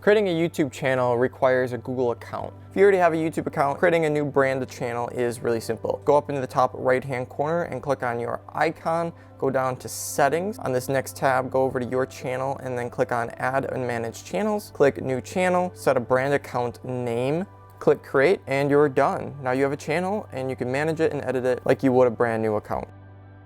Creating a YouTube channel requires a Google account. If you already have a YouTube account, creating a new brand channel is really simple. Go up into the top right-hand corner and click on your icon, go down to Settings. On this next tab, go over to Your Channel and then click on Add and Manage Channels. Click New Channel, set a brand account name, click Create, and you're done. Now you have a channel and you can manage it and edit it like you would a brand new account.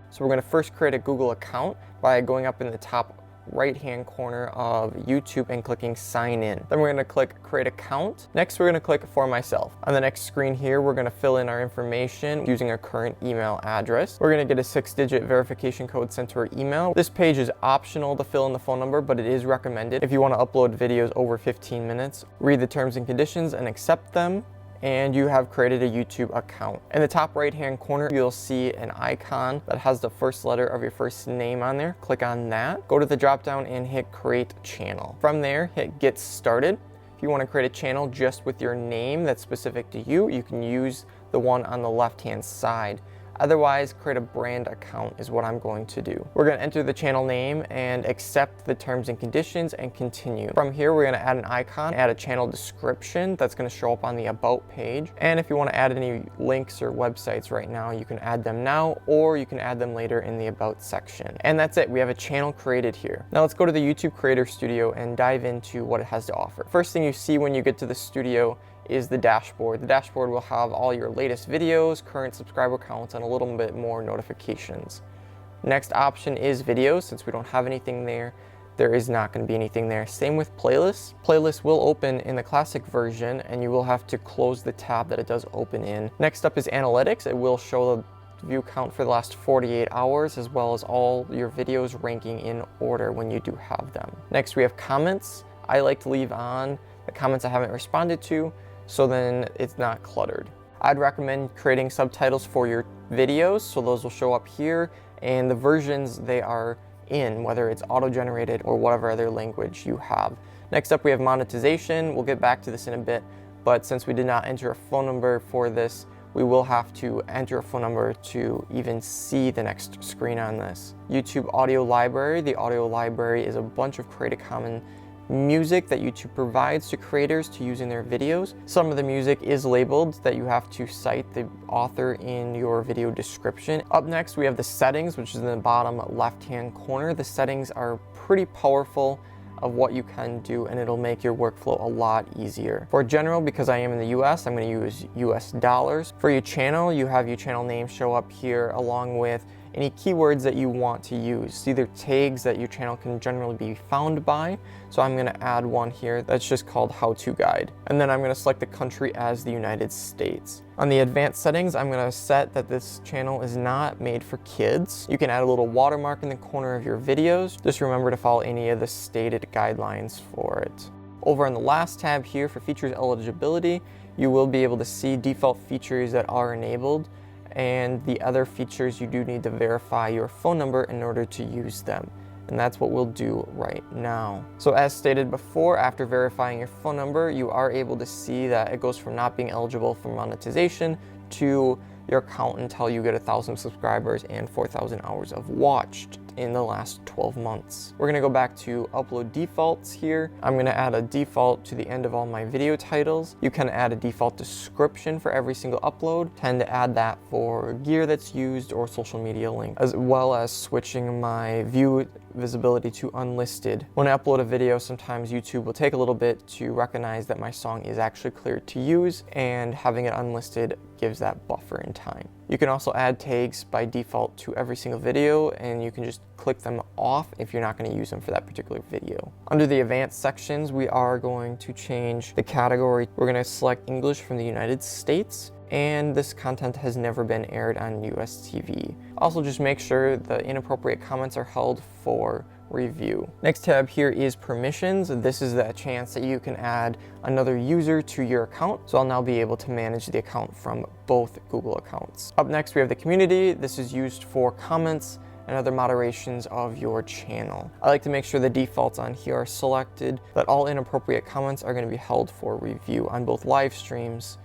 So we're going to first create a Google account by going up in the top right-hand corner of YouTube and clicking Sign In. Then we're going to click Create Account. Next, we're going to click For Myself. On the next screen here, we're going to fill in our information using our current email address. We're going to get a 6-digit verification code sent to our email. This page is optional to fill in the phone number, but it is recommended if you want to upload videos over 15 minutes. Read the terms and conditions and accept them, and you have created a YouTube account. In the top right-hand corner, you'll see an icon that has the first letter of your first name on there. Click on that. Go to the drop-down and hit Create Channel. From there, hit Get Started. If you want to create a channel just with your name that's specific to you, you can use the one on the left-hand side. Otherwise, create a brand account is what I'm going to do. We're going to enter the channel name and accept the terms and conditions and continue. From here, we're going to add an icon, add a channel description that's going to show up on the About page. And if you want to add any links or websites right now, you can add them now, or you can add them later in the About section. And that's it. We have a channel created here. Now let's go to the YouTube Creator Studio and dive into what it has to offer. First thing you see when you get to the studio is the dashboard. The dashboard will have all your latest videos, current subscriber counts, and a little bit more notifications. Next option is videos. Since we don't have anything there, there is not going to be anything there. Same with playlists. Playlists will open in the classic version, and you will have to close the tab that it does open in. Next up is analytics. It will show the view count for the last 48 hours, as well as all your videos ranking in order when you do have them. Next, we have comments. I like to leave on the comments I haven't responded to, so then it's not cluttered. I'd recommend creating subtitles for your videos, so those will show up here, and the versions they are in, whether it's auto-generated or whatever other language you have. Next up, we have monetization. We'll get back to this in a bit, but since we did not enter a phone number for this, we will have to enter a phone number to even see the next screen on this. YouTube Audio Library. The Audio Library is a bunch of Creative Commons music that YouTube provides to creators to use in their videos. Some of the music is labeled that you have to cite the author in your video description. Up next, we have the settings, which is in the bottom left-hand corner. The settings are pretty powerful of what you can do, and it'll make your workflow a lot easier. For general, because I am in the US, I'm going to use US dollars. For your channel, you have your channel name show up here along with any keywords that you want to use, either tags that your channel can generally be found by. So I'm going to add one here that's just called How To Guide. And then I'm going to select the country as the United States. On the advanced settings, I'm going to set that this channel is not made for kids. You can add a little watermark in the corner of your videos. Just remember to follow any of the stated guidelines for it. Over on the last tab here for features eligibility, you will be able to see default features that are enabled, and the other features you do need to verify your phone number in order to use them. And that's what we'll do right now. So as stated before, after verifying your phone number, you are able to see that it goes from not being eligible for monetization to your account until you get 1,000 subscribers and 4,000 hours of watched in the last 12 months. We're gonna go back to upload defaults here. I'm gonna add a default to the end of all my video titles. You can add a default description for every single upload. Tend to add that for gear that's used or social media link, as well as switching my view visibility to unlisted. When I upload a video, sometimes YouTube will take a little bit to recognize that my song is actually cleared to use, and having it unlisted gives that buffer in time. You can also add tags by default to every single video, and you can just click them off if you're not going to use them for that particular video. Under the advanced sections, we are going to change the category. We're going to select English from the United States, and this content has never been aired on US TV. Also, just make sure the inappropriate comments are held for review. Next tab here is permissions. This is the chance that you can add another user to your account. So I'll now be able to manage the account from both Google accounts. Up next, we have the community. This is used for comments and other moderations of your channel. I like to make sure the defaults on here are selected, that all inappropriate comments are going to be held for review on both live streams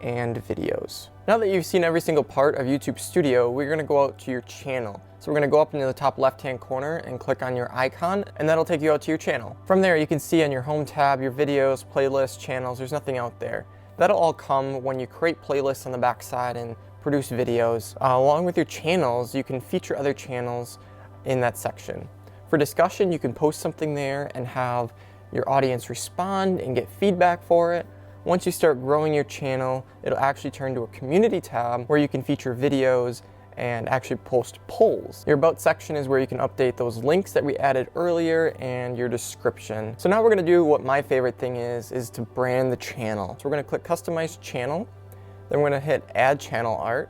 and videos. Now that you've seen every single part of YouTube Studio, we're going to go out to your channel. So we're going to go up into the top left-hand corner and click on your icon, and that'll take you out to your channel. From there, you can see on your home tab, your videos, playlists, channels. There's nothing out there. That'll all come when you create playlists on the backside and produce videos. Along with your channels, you can feature other channels in that section. For discussion, you can post something there and have your audience respond and get feedback for it. Once you start growing your channel, it'll actually turn to a community tab where you can feature videos and actually post polls. Your About section is where you can update those links that we added earlier and your description. So now we're gonna do what my favorite thing is to brand the channel. So we're gonna click Customize Channel, then we're gonna hit Add Channel Art,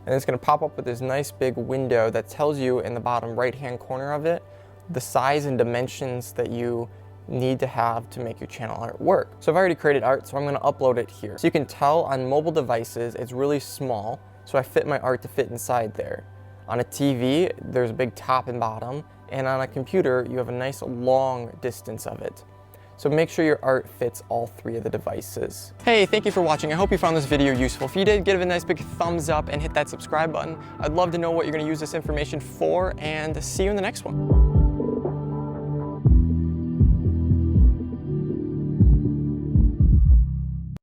and it's gonna pop up with this nice big window that tells you in the bottom right-hand corner of it the size and dimensions that you need to have to make your channel art work. So I've already created art, so I'm gonna upload it here. So you can tell on mobile devices, it's really small, so I fit my art to fit inside there. On a TV, there's a big top and bottom, and on a computer, you have a nice long distance of it. So make sure your art fits all three of the devices. Hey, thank you for watching. I hope you found this video useful. If you did, give it a nice big thumbs up and hit that subscribe button. I'd love to know what you're gonna use this information for, and see you in the next one.